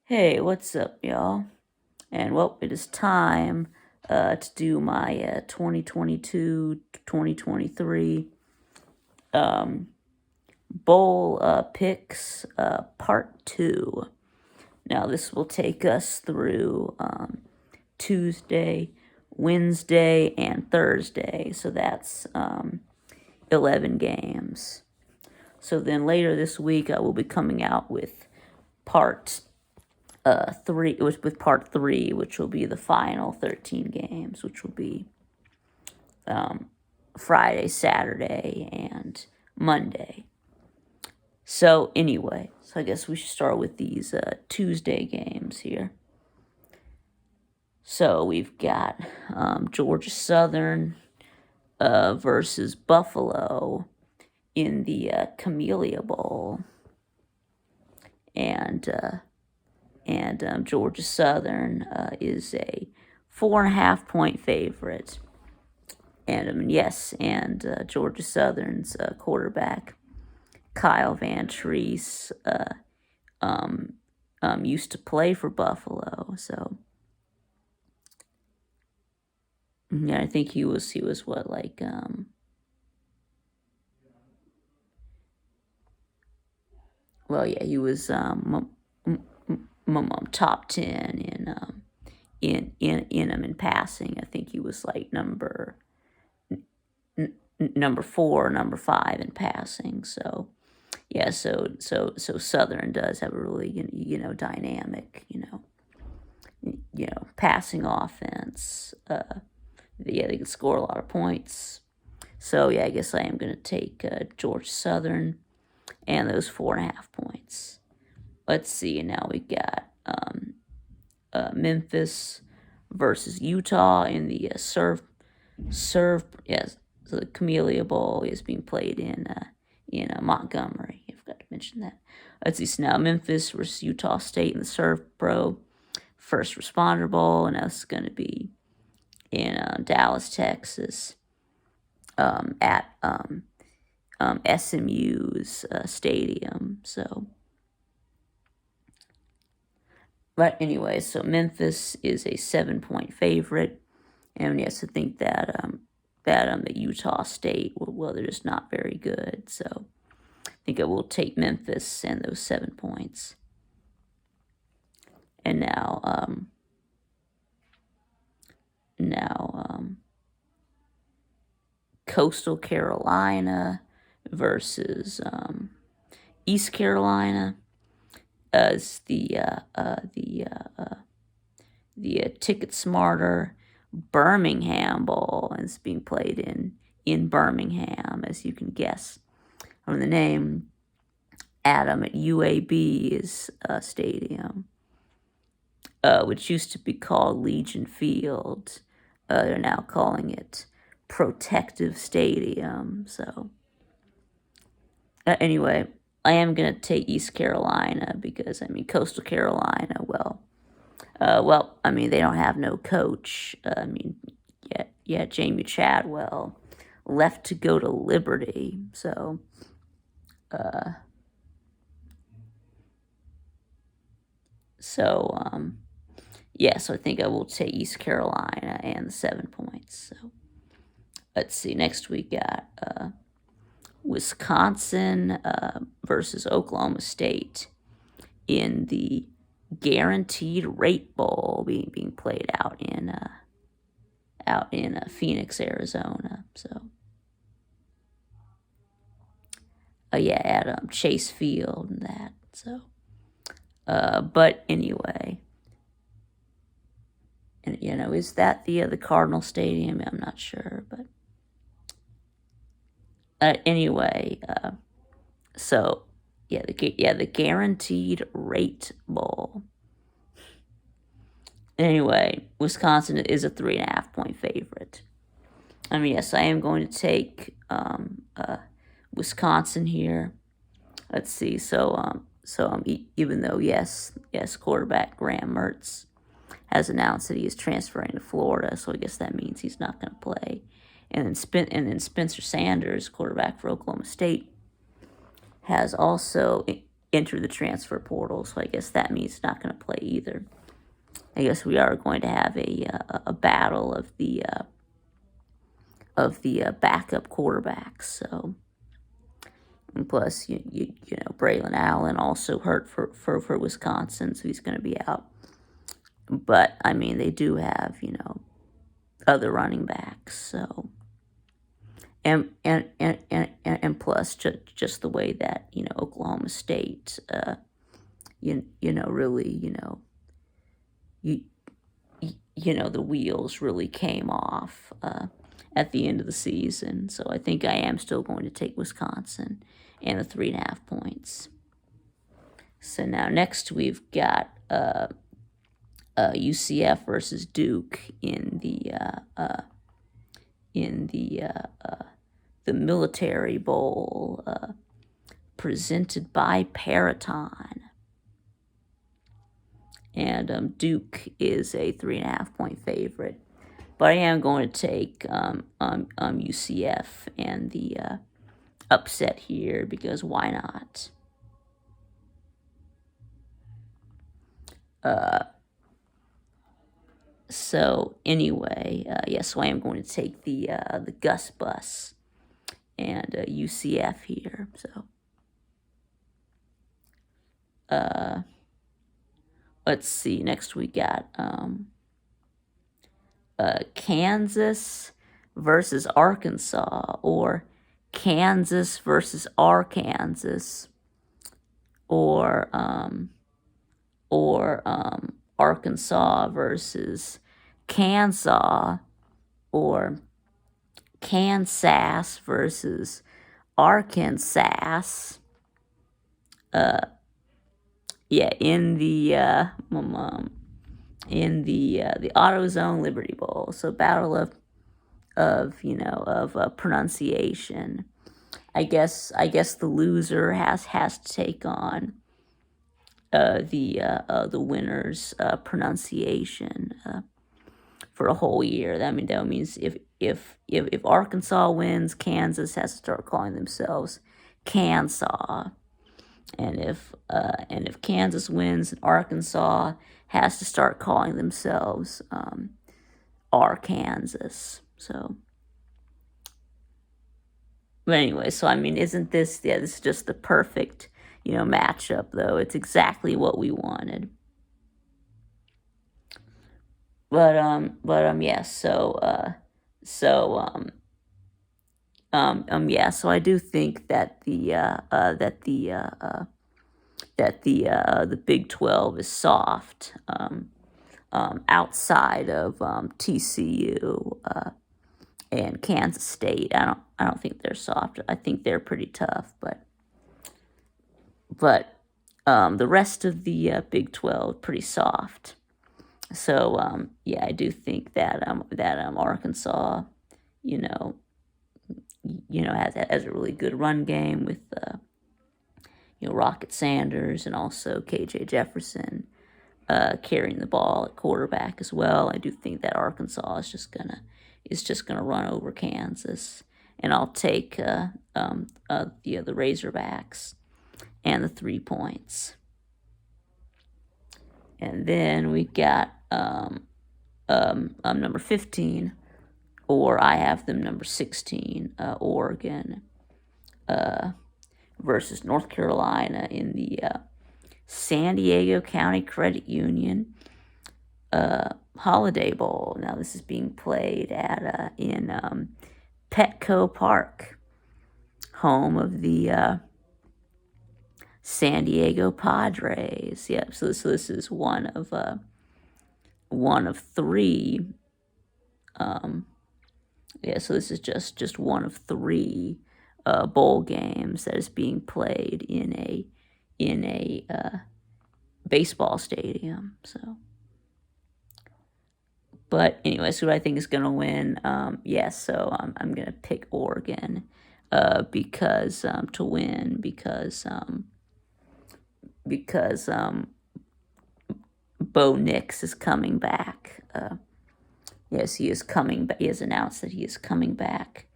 Hey, what's up, y'all? And well, it is time to do my 2022 2023 um, bowl picks part 2. Now, this will take us through Tuesday, Wednesday, and Thursday. So that's 11 games. So then later this week, I will be coming out with part three. It was with part 3, which will be the final 13 games, which will be Friday, Saturday, and Monday. So anyway, so I guess we should start with these Tuesday games here. So we've got Georgia Southern versus Buffalo in the Camellia Bowl, and Georgia Southern is a 4.5 point favorite. And yes, and Georgia Southern's quarterback Kyle Van Treese used to play for Buffalo, so yeah, I think he was what, like well, yeah, he was top 10 in passing. I think he was like number 4, number 5 in passing. So yeah, so Southern does have a really dynamic passing offense. Yeah, they can score a lot of points. So yeah, I guess I am gonna take Georgia Southern and those 4.5 points. Let's see. Now we got Memphis versus Utah in the yes. So the Camellia Bowl is being played in Montgomery. I forgot to mention that. Let's see. So now Memphis versus Utah State in the Serve Pro First Responder Bowl, and that's going to be in Dallas, Texas, at SMU's stadium. So, but anyway, so Memphis is a 7-point favorite, and yes, I think that that Utah State, well, they're just not very good. So I think I will take Memphis and those 7 points. And now Coastal Carolina versus East Carolina as the Ticket Smarter Birmingham Bowl, and it's being played in Birmingham, as you can guess from the name. Adam at UAB's stadium, which used to be called Legion Field. They're now calling it Protective Stadium. So anyway, I am going to take East Carolina because, I mean, Coastal Carolina, well, I mean, they don't have no coach. I mean, yeah, Jamie Chadwell left to go to Liberty. So, yeah, so I think I will take East Carolina and the 7 points. So, let's see. Next we got Wisconsin versus Oklahoma State in the Guaranteed Rate Bowl being played out in Phoenix, Arizona. So, yeah, at Chase Field and that. So, but anyway, and is that the Cardinal Stadium? I'm not sure, but anyway, so yeah, the Guaranteed Rate Bowl. Anyway, Wisconsin is a 3.5 point favorite. I mean, yes, I am going to take Wisconsin here. Let's see. So even though yes, quarterback Graham Mertz has announced that he is transferring to Florida, so I guess that means he's not going to play. And then Spencer Sanders, quarterback for Oklahoma State, has also enter the transfer portal, so I guess that means not going to play either. I guess we are going to have a battle of the backup quarterbacks. So, and plus, you know, Braylon Allen also hurt for Wisconsin, so he's going to be out. But I mean, they do have, you know, other running backs. So, and plus, just the way that, you know, Oklahoma State, you know, really, you know, you know, the wheels really came off at the end of the season. So I think I am still going to take Wisconsin and the 3.5 points. So now next we've got UCF versus Duke in the Military Bowl, presented by Peraton. And Duke is a 3.5 point favorite, but I am going to take UCF and the upset here, because why not? So anyway, so I am going to take the Gus Bus and UCF here. So let's see. Next we got Kansas versus Arkansas, or Kansas versus Arkansas, or Arkansas versus Kansas, or Kansas versus Arkansas. In the AutoZone Liberty Bowl. So battle of pronunciation. I guess the loser has to take on the winner's pronunciation for a whole year. That means if Arkansas wins, Kansas has to start calling themselves Kansas. And if Kansas wins, Arkansas has to start calling themselves Arkansas. So, but anyway, so I mean, isn't this? Yeah, this is just the perfect, you know, matchup. Though it's exactly what we wanted. But yeah. So I do think that the Big 12 is soft, outside of TCU and Kansas State. I don't think they're soft. I think they're pretty tough, but the rest of the Big 12 pretty soft. So I do think that Arkansas, has a really good run game with Rocket Sanders and also KJ Jefferson carrying the ball at quarterback as well. I do think that Arkansas is just gonna run over Kansas, and I'll take the Razorbacks and the 3 points. And then we got number 15, or I have them number 16, Oregon versus North Carolina in the San Diego County Credit Union Holiday Bowl. Now this is being played at in Petco Park, home of the San Diego Padres. Yep. So this is one of 3. So this is just one of 3 bowl games that is being played in a baseball stadium. So, but anyway, so what I think is going to win. So I'm going to pick Oregon because to win because Bo Nix is coming back. Yes, he is coming back. He has announced that he is coming back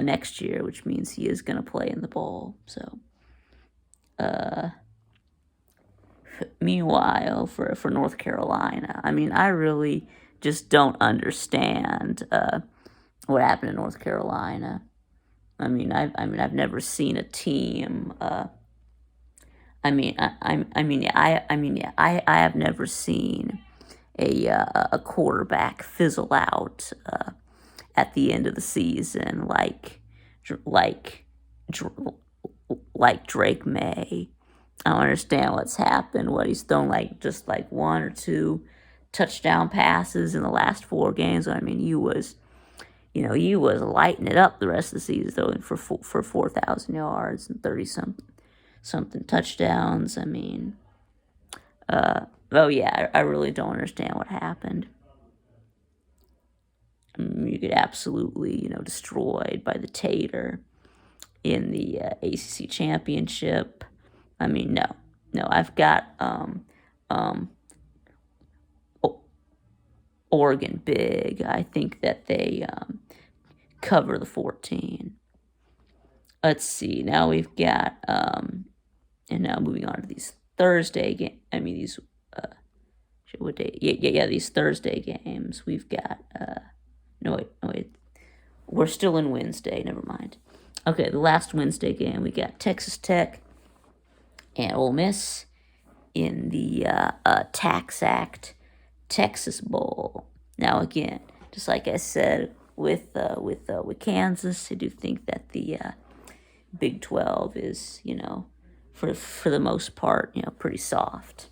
next year, which means he is going to play in the bowl. So, Meanwhile, for North Carolina, I mean, I really just don't understand what happened in North Carolina. I mean, I've never seen a team. I have never seen a quarterback fizzle out at the end of the season like like Drake May. I don't understand what's happened. What he's thrown just like one or two touchdown passes in the last 4 games. I mean, he was lighting it up the rest of the season though for 4,000 yards and 30 something touchdowns. I mean, I really don't understand what happened. You get absolutely destroyed by the Tater in the ACC championship. I mean, no, I've got Oregon big. I think that they cover the 14. Let's see. Now we've got and now moving on to these Thursday game. I mean these what day? Yeah. These Thursday games. We've got no wait. We're still in Wednesday. Never mind. Okay, the last Wednesday game we got Texas Tech and Ole Miss in the Tax Act Texas Bowl. Now again, just like I said with Kansas, I do think that the Big 12 is for the most part pretty soft.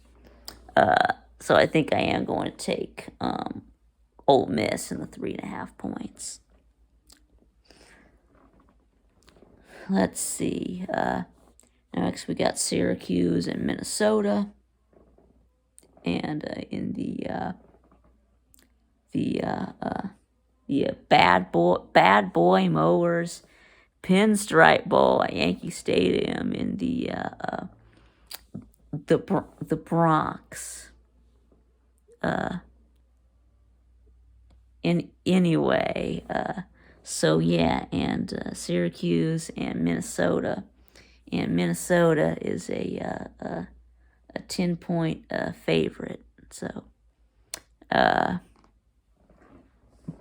So I think I am going to take Ole Miss in the 3.5 points. Let's see. Next we got Syracuse and Minnesota, and in the bad boy mowers Pinstripe Bowl at Yankee Stadium in the Bronx. Anyway, so yeah, and Syracuse and Minnesota. And Minnesota is a 10-point favorite. So,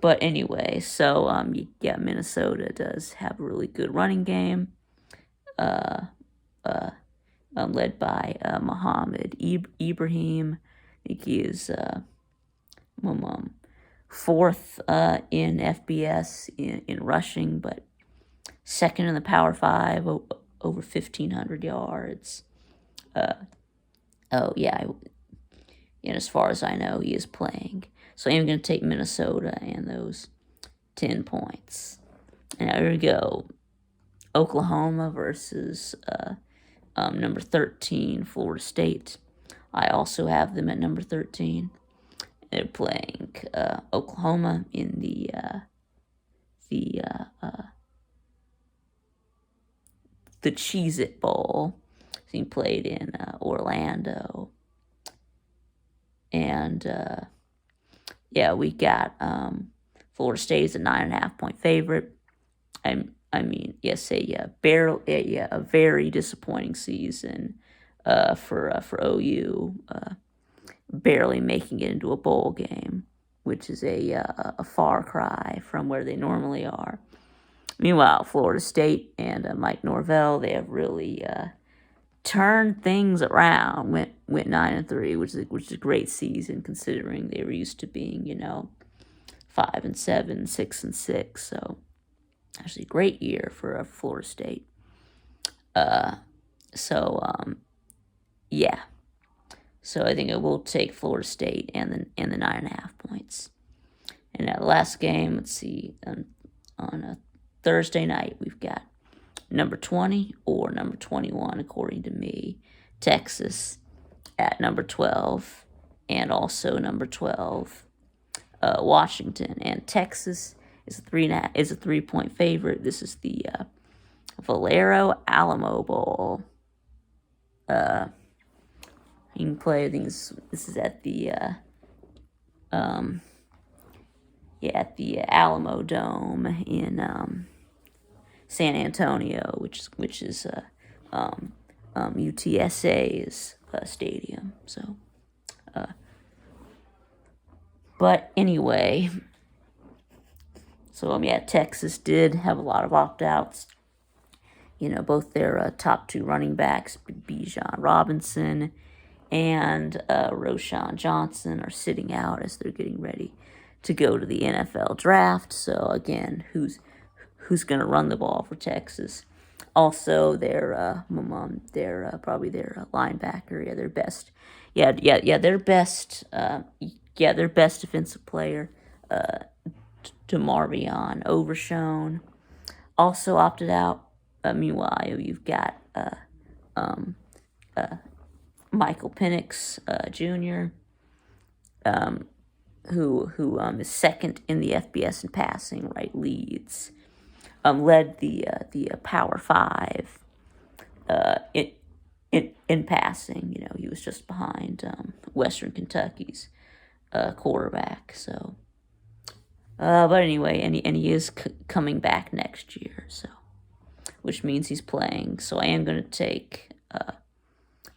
but anyway, so Minnesota does have a really good running game, led by Mohammed Ibrahim. I think he is fourth in FBS in rushing, but second in the Power 5, over 1,500 yards. And as far as I know, he is playing. So I'm going to take Minnesota and those 10 points. And here we go. Oklahoma versus number 13, Florida State. I also have them at number 13. They're playing Oklahoma in the Cheez-It Bowl. He played in Orlando. And we got Florida State is a 9.5 point favorite. A very disappointing season for OU. Barely making it into a bowl game, which is a far cry from where they normally are. Meanwhile, Florida State and Mike Norvell, they have really turned things around. Went 9-3, which is a great season considering they were used to being 5-7, 6-6. So actually, a great year for Florida State. So I think I will take Florida State and the 9.5 points. And that last game, let's see, on a Thursday night, we've got number 20 or number 21, according to me, Texas at number 12, and also number 12, Washington. And Texas is a 3-point favorite. This is the Valero Alamo Bowl. You can play. I think this is at the at the Alamo Dome in San Antonio, which is UTSA's stadium. So, but anyway, so yeah, Texas did have a lot of opt-outs. You know, both their top two running backs, Bijan Robinson and Roschon Johnson, are sitting out as they're getting ready to go to the NFL draft. So again, who's going to run the ball for Texas? Also, their probably their linebacker, their best, their best defensive player, DeMarvion Overshown, also opted out. Meanwhile, you've got Michael Penix Jr., who is second in the FBS in passing, right? Led the Power Five in passing. You know, he was just behind Western Kentucky's quarterback. So, but anyway, and he is coming back next year. So, which means he's playing. So I am going to take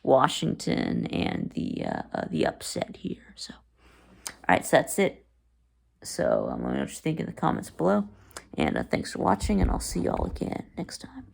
Washington and the upset here. So, all right, so that's it. So let me know what you think in the comments below. And thanks for watching, and I'll see y'all again next time.